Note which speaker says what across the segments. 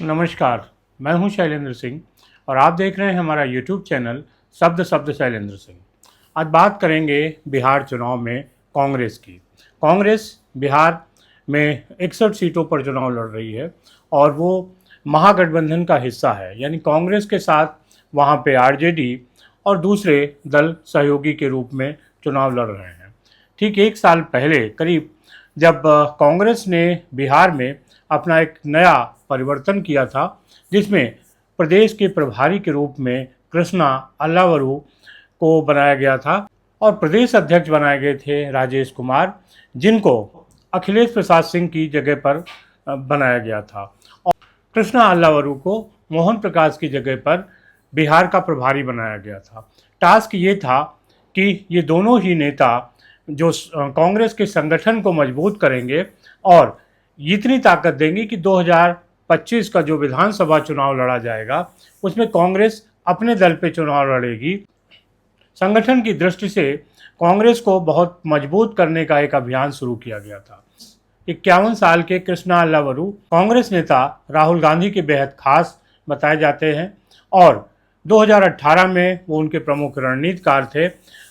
Speaker 1: नमस्कार, मैं हूं शैलेंद्र सिंह और आप देख रहे हैं हमारा यूट्यूब चैनल शब्द शब्द शैलेंद्र सिंह। आज बात करेंगे बिहार चुनाव में कांग्रेस की। कांग्रेस बिहार में 61 सीटों पर चुनाव लड़ रही है और वो महागठबंधन का हिस्सा है, यानी कांग्रेस के साथ वहाँ पे आरजेडी और दूसरे दल सहयोगी के रूप में चुनाव लड़ रहे हैं। ठीक एक साल पहले करीब जब कांग्रेस ने बिहार में अपना एक नया परिवर्तन किया था, जिसमें प्रदेश के प्रभारी के रूप में कृष्णा अल्लावरू को बनाया गया था और प्रदेश अध्यक्ष बनाए गए थे राजेश कुमार, जिनको अखिलेश प्रसाद सिंह की जगह पर बनाया गया था और कृष्णा अल्लावरू को मोहन प्रकाश की जगह पर बिहार का प्रभारी बनाया गया था। टास्क ये था कि ये दोनों ही नेता जो कांग्रेस के संगठन को मजबूत करेंगे और इतनी ताकत देंगे कि 2025 का जो विधानसभा चुनाव लड़ा जाएगा उसमें कांग्रेस अपने दल पे चुनाव लड़ेगी। संगठन की दृष्टि से कांग्रेस को बहुत मजबूत करने का एक अभियान शुरू किया गया था। 51 साल के कृष्णा अल्लावरू कांग्रेस नेता राहुल गांधी के बेहद खास बताए जाते हैं और 2018 में वो उनके प्रमुख रणनीतिकार थे।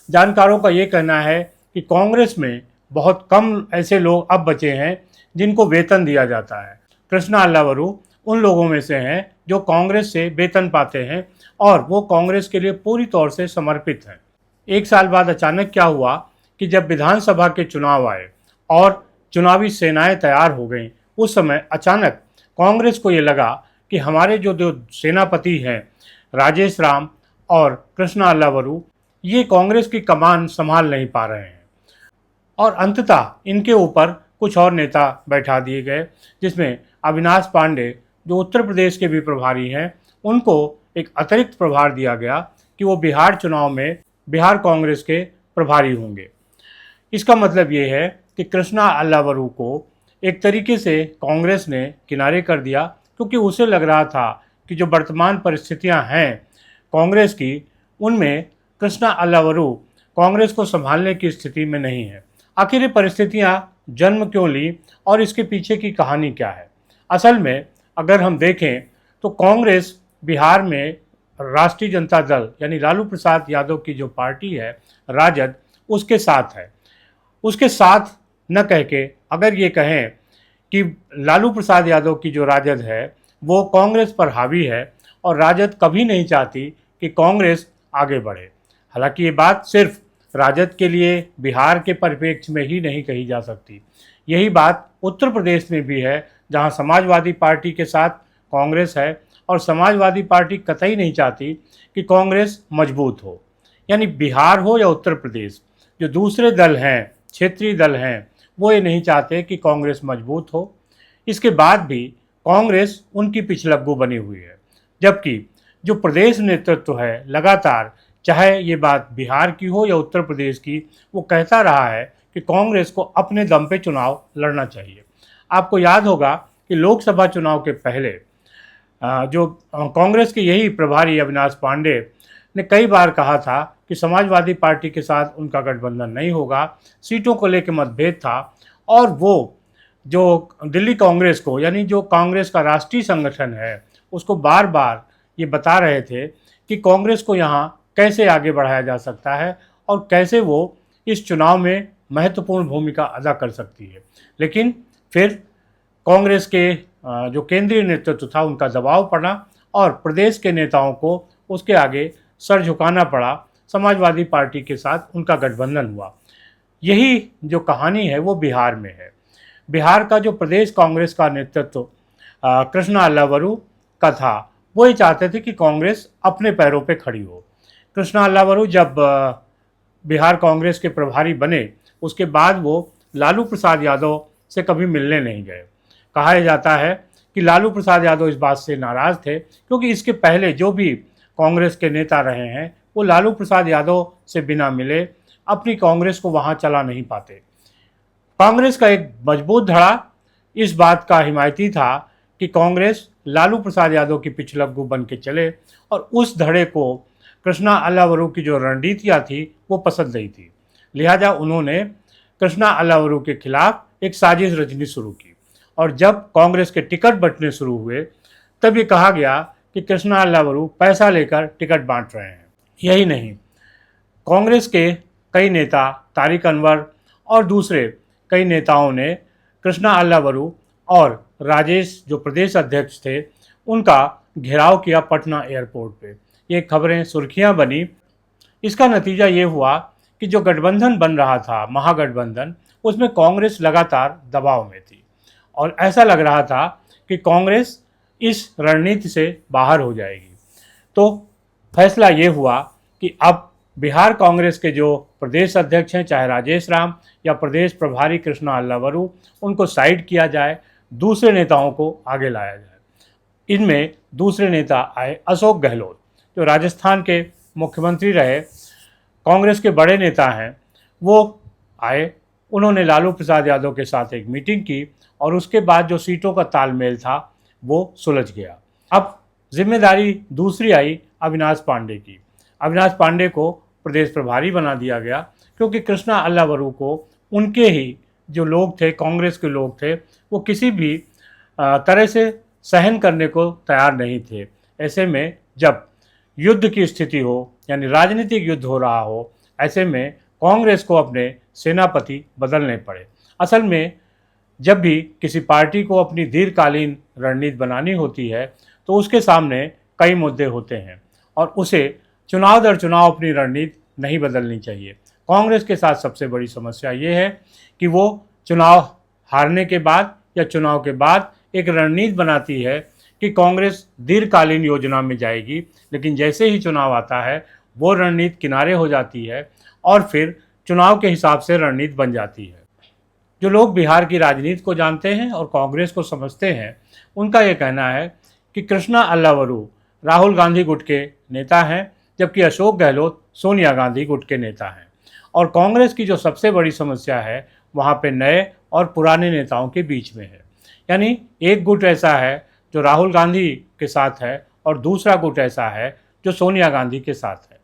Speaker 1: जानकारों का ये कहना है कि कांग्रेस में बहुत कम ऐसे लोग अब बचे हैं जिनको वेतन दिया जाता है। कृष्णा अल्लावरू उन लोगों में से हैं जो कांग्रेस से वेतन पाते हैं और वो कांग्रेस के लिए पूरी तौर से समर्पित हैं। एक साल बाद अचानक क्या हुआ कि जब विधानसभा के चुनाव आए और चुनावी सेनाएं तैयार हो गईं, उस समय अचानक कांग्रेस को ये लगा कि हमारे जो दो सेनापति हैं राजेश राम और कृष्णा अल्लावरू, ये कांग्रेस की कमान संभाल नहीं पा रहे हैं और अंततः इनके ऊपर कुछ और नेता बैठा दिए गए, जिसमें अविनाश पांडे जो उत्तर प्रदेश के भी प्रभारी हैं, उनको एक अतिरिक्त प्रभार दिया गया कि वो बिहार चुनाव में बिहार कांग्रेस के प्रभारी होंगे। इसका मतलब ये है कि कृष्णा अल्लावरू को एक तरीके से कांग्रेस ने किनारे कर दिया, क्योंकि उसे लग रहा था कि जो वर्तमान परिस्थितियां हैं कांग्रेस की, उनमें कृष्णा अल्लावरू कांग्रेस को संभालने की स्थिति में नहीं है। आखिर ये परिस्थितियां जन्म क्यों ली और इसके पीछे की कहानी क्या है? असल में अगर हम देखें तो कांग्रेस बिहार में राष्ट्रीय जनता दल यानी लालू प्रसाद यादव की जो पार्टी है राजद, उसके साथ है। उसके साथ न कह के अगर ये कहें कि लालू प्रसाद यादव की जो राजद है वो कांग्रेस पर हावी है और राजद कभी नहीं चाहती कि कांग्रेस आगे बढ़े। हालांकि ये बात सिर्फ राजद के लिए बिहार के परिप्रेक्ष्य में ही नहीं कही जा सकती। यही बात उत्तर प्रदेश में भी है, जहां समाजवादी पार्टी के साथ कांग्रेस है और समाजवादी पार्टी कतई नहीं चाहती कि कांग्रेस मजबूत हो। यानी बिहार हो या उत्तर प्रदेश, जो दूसरे दल हैं, क्षेत्रीय दल हैं, वो ये नहीं चाहते कि कांग्रेस मजबूत हो। इसके बाद भी कांग्रेस उनकी पिछलग्गू बनी हुई है, जबकि जो प्रदेश नेतृत्व है लगातार, चाहे ये बात बिहार की हो या उत्तर प्रदेश की, वो कहता रहा है कि कांग्रेस को अपने दम पे चुनाव लड़ना चाहिए। आपको याद होगा कि लोकसभा चुनाव के पहले जो कांग्रेस के यही प्रभारी अविनाश पांडे ने कई बार कहा था कि समाजवादी पार्टी के साथ उनका गठबंधन नहीं होगा, सीटों को लेकर मतभेद था और वो जो दिल्ली कांग्रेस को, यानी जो कांग्रेस का राष्ट्रीय संगठन है, उसको बार बार ये बता रहे थे कि कांग्रेस को यहाँ कैसे आगे बढ़ाया जा सकता है और कैसे वो इस चुनाव में महत्वपूर्ण भूमिका अदा कर सकती है। लेकिन फिर कांग्रेस के जो केंद्रीय नेतृत्व था उनका दबाव पड़ा और प्रदेश के नेताओं को उसके आगे सर झुकाना पड़ा। समाजवादी पार्टी के साथ उनका गठबंधन हुआ। यही जो कहानी है वो बिहार में है। बिहार का जो प्रदेश कांग्रेस का नेतृत्व कृष्णा अल्लावरू का था, वो ये चाहते थे कि कांग्रेस अपने पैरों पे खड़ी हो। कृष्णा अल्लावरू जब बिहार कांग्रेस के प्रभारी बने, उसके बाद वो लालू प्रसाद यादव से कभी मिलने नहीं गए। कहा जाता है कि लालू प्रसाद यादव इस बात से नाराज़ थे, क्योंकि इसके पहले जो भी कांग्रेस के नेता रहे हैं वो लालू प्रसाद यादव से बिना मिले अपनी कांग्रेस को वहाँ चला नहीं पाते। कांग्रेस का एक मजबूत धड़ा इस बात का हिमायती था कि कांग्रेस लालू प्रसाद यादव की पिछलग्गू बन के चले और उस धड़े को कृष्णा अल्लावरू की जो रणनीतियाँ थी वो पसंद नहीं थी। लिहाजा उन्होंने कृष्णा अल्लावरू के खिलाफ एक साजिश रचनी शुरू की और जब कांग्रेस के टिकट बंटने शुरू हुए तब ये कहा गया कि कृष्णा अल्लावरू पैसा लेकर टिकट बांट रहे हैं। यही नहीं, कांग्रेस के कई नेता, तारिक अनवर और दूसरे कई नेताओं ने कृष्णा अल्लावरू और राजेश जो प्रदेश अध्यक्ष थे उनका घेराव किया पटना एयरपोर्ट पे। ये खबरें सुर्खियां बनी। इसका नतीजा ये हुआ कि जो गठबंधन बन रहा था, महागठबंधन, उसमें कांग्रेस लगातार दबाव में थी और ऐसा लग रहा था कि कांग्रेस इस रणनीति से बाहर हो जाएगी। तो फैसला ये हुआ कि अब बिहार कांग्रेस के जो प्रदेश अध्यक्ष हैं, चाहे राजेश राम या प्रदेश प्रभारी कृष्णा अल्लावरू, उनको साइड किया जाए, दूसरे नेताओं को आगे लाया जाए। इनमें दूसरे नेता आए अशोक गहलोत, जो राजस्थान के मुख्यमंत्री रहे, कांग्रेस के बड़े नेता हैं, वो आए। उन्होंने लालू प्रसाद यादव के साथ एक मीटिंग की और उसके बाद जो सीटों का तालमेल था वो सुलझ गया। अब जिम्मेदारी दूसरी आई अविनाश पांडे की। अविनाश पांडे को प्रदेश प्रभारी बना दिया गया क्योंकि कृष्णा अल्लावरू को उनके ही जो लोग थे, कांग्रेस के लोग थे, वो किसी भी तरह से सहन करने को तैयार नहीं थे। ऐसे में जब युद्ध की स्थिति हो, यानी राजनीतिक युद्ध हो रहा हो, ऐसे में कांग्रेस को अपने सेनापति बदलने पड़े। असल में जब भी किसी पार्टी को अपनी दीर्घकालीन रणनीति बनानी होती है तो उसके सामने कई मुद्दे होते हैं और उसे चुनाव दर चुनाव अपनी रणनीति नहीं बदलनी चाहिए। कांग्रेस के साथ सबसे बड़ी समस्या ये है कि वो चुनाव हारने के बाद या चुनाव के बाद एक रणनीति बनाती है कि कांग्रेस दीर्घकालीन योजना में जाएगी, लेकिन जैसे ही चुनाव आता है वो रणनीति किनारे हो जाती है और फिर चुनाव के हिसाब से रणनीति बन जाती है। जो लोग बिहार की राजनीति को जानते हैं और कांग्रेस को समझते हैं, उनका ये कहना है कि कृष्णा अल्लावरू राहुल गांधी गुट के नेता हैं, जबकि अशोक गहलोत सोनिया गांधी गुट के नेता हैं। और कांग्रेस की जो सबसे बड़ी समस्या है वहाँ पे नए और पुराने नेताओं के बीच में है। यानी एक गुट ऐसा है जो राहुल गांधी के साथ है और दूसरा गुट ऐसा है जो सोनिया गांधी के साथ है।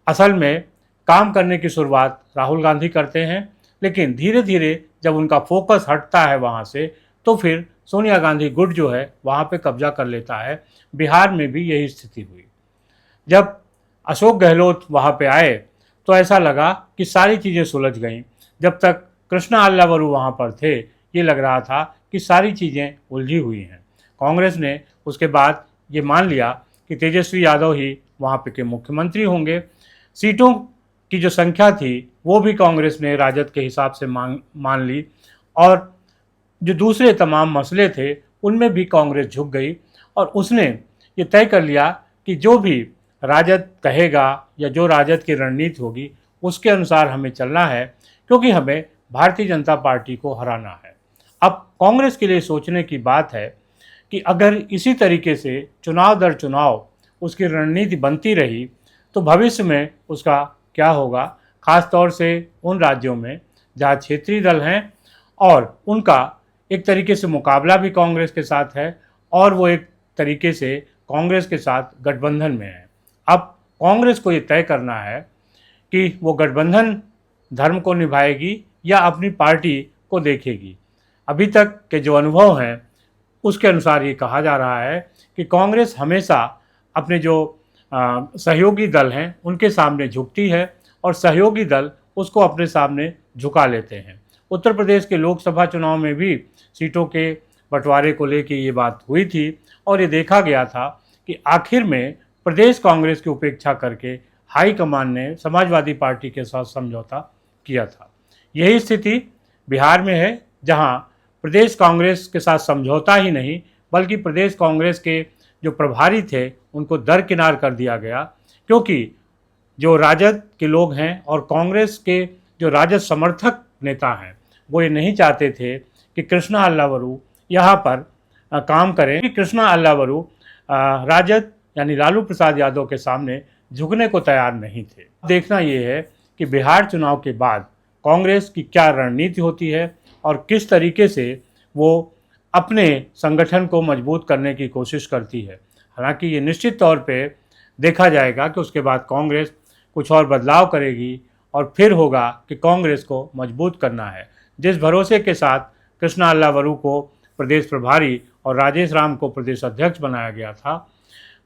Speaker 1: असल में काम करने की शुरुआत राहुल गांधी करते हैं, लेकिन धीरे धीरे जब उनका फोकस हटता है वहाँ से तो फिर सोनिया गांधी गुट जो है वहाँ पे कब्जा कर लेता है। बिहार में भी यही स्थिति हुई। जब अशोक गहलोत वहाँ पे आए तो ऐसा लगा कि सारी चीज़ें सुलझ गईं। जब तक कृष्णा अल्लावरू वहाँ पर थे ये लग रहा था कि सारी चीज़ें उलझी हुई हैं। कांग्रेस ने उसके बाद ये मान लिया कि तेजस्वी यादव ही वहाँ पे के मुख्यमंत्री होंगे। सीटों की जो संख्या थी वो भी कांग्रेस ने राजद के हिसाब से मान ली और जो दूसरे तमाम मसले थे उनमें भी कांग्रेस झुक गई और उसने ये तय कर लिया कि जो भी राजद कहेगा या जो राजद की रणनीति होगी उसके अनुसार हमें चलना है, क्योंकि हमें भारतीय जनता पार्टी को हराना है। अब कांग्रेस के लिए सोचने की बात है कि अगर इसी तरीके से चुनाव दर चुनाव उसकी रणनीति बनती रही तो भविष्य में उसका क्या होगा, खास तौर से उन राज्यों में जहाँ क्षेत्रीय दल हैं और उनका एक तरीके से मुकाबला भी कांग्रेस के साथ है और वो एक तरीके से कांग्रेस के साथ गठबंधन में है। अब कांग्रेस को ये तय करना है कि वो गठबंधन धर्म को निभाएगी या अपनी पार्टी को देखेगी। अभी तक के जो अनुभव हैं उसके अनुसार ये कहा जा रहा है कि कांग्रेस हमेशा अपने जो सहयोगी दल हैं उनके सामने झुकती है और सहयोगी दल उसको अपने सामने झुका लेते हैं। उत्तर प्रदेश के लोकसभा चुनाव में भी सीटों के बंटवारे को लेकर ये बात हुई थी और ये देखा गया था कि आखिर में प्रदेश कांग्रेस की उपेक्षा करके हाईकमान ने समाजवादी पार्टी के साथ समझौता किया था। यही स्थिति बिहार में है, जहां प्रदेश कांग्रेस के साथ समझौता ही नहीं बल्कि प्रदेश कांग्रेस के जो प्रभारी थे उनको दरकिनार कर दिया गया, क्योंकि जो राजद के लोग हैं और कांग्रेस के जो राजद समर्थक नेता हैं वो ये नहीं चाहते थे कि कृष्णा अल्लावरू यहाँ पर काम करें, कि कृष्णा अल्लावरू राजद यानी लालू प्रसाद यादव के सामने झुकने को तैयार नहीं थे। देखना ये है कि बिहार चुनाव के बाद कांग्रेस की क्या रणनीति होती है और किस तरीके से वो अपने संगठन को मजबूत करने की कोशिश करती है। हालांकि ये निश्चित तौर पे देखा जाएगा कि उसके बाद कांग्रेस कुछ और बदलाव करेगी और फिर होगा कि कांग्रेस को मजबूत करना है। जिस भरोसे के साथ कृष्णा अल्लावरू को प्रदेश प्रभारी और राजेश राम को प्रदेश अध्यक्ष बनाया गया था,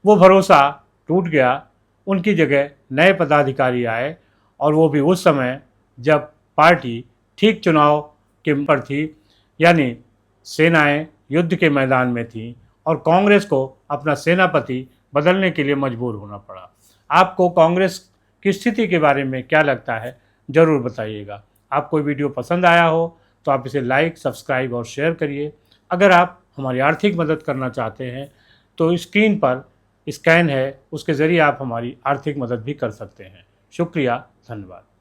Speaker 1: वो भरोसा टूट गया। उनकी जगह नए पदाधिकारी आए और वो भी उस समय जब पार्टी ठीक चुनाव के पर थी, यानी सेनाएं युद्ध के मैदान में थीं और कांग्रेस को अपना सेनापति बदलने के लिए मजबूर होना पड़ा। आपको कांग्रेस की स्थिति के बारे में क्या लगता है, ज़रूर बताइएगा। आपको वीडियो पसंद आया हो तो आप इसे लाइक, सब्सक्राइब और शेयर करिए। अगर आप हमारी आर्थिक मदद करना चाहते हैं तो स्क्रीन पर स्कैन है, उसके ज़रिए आप हमारी आर्थिक मदद भी कर सकते हैं। शुक्रिया, धन्यवाद।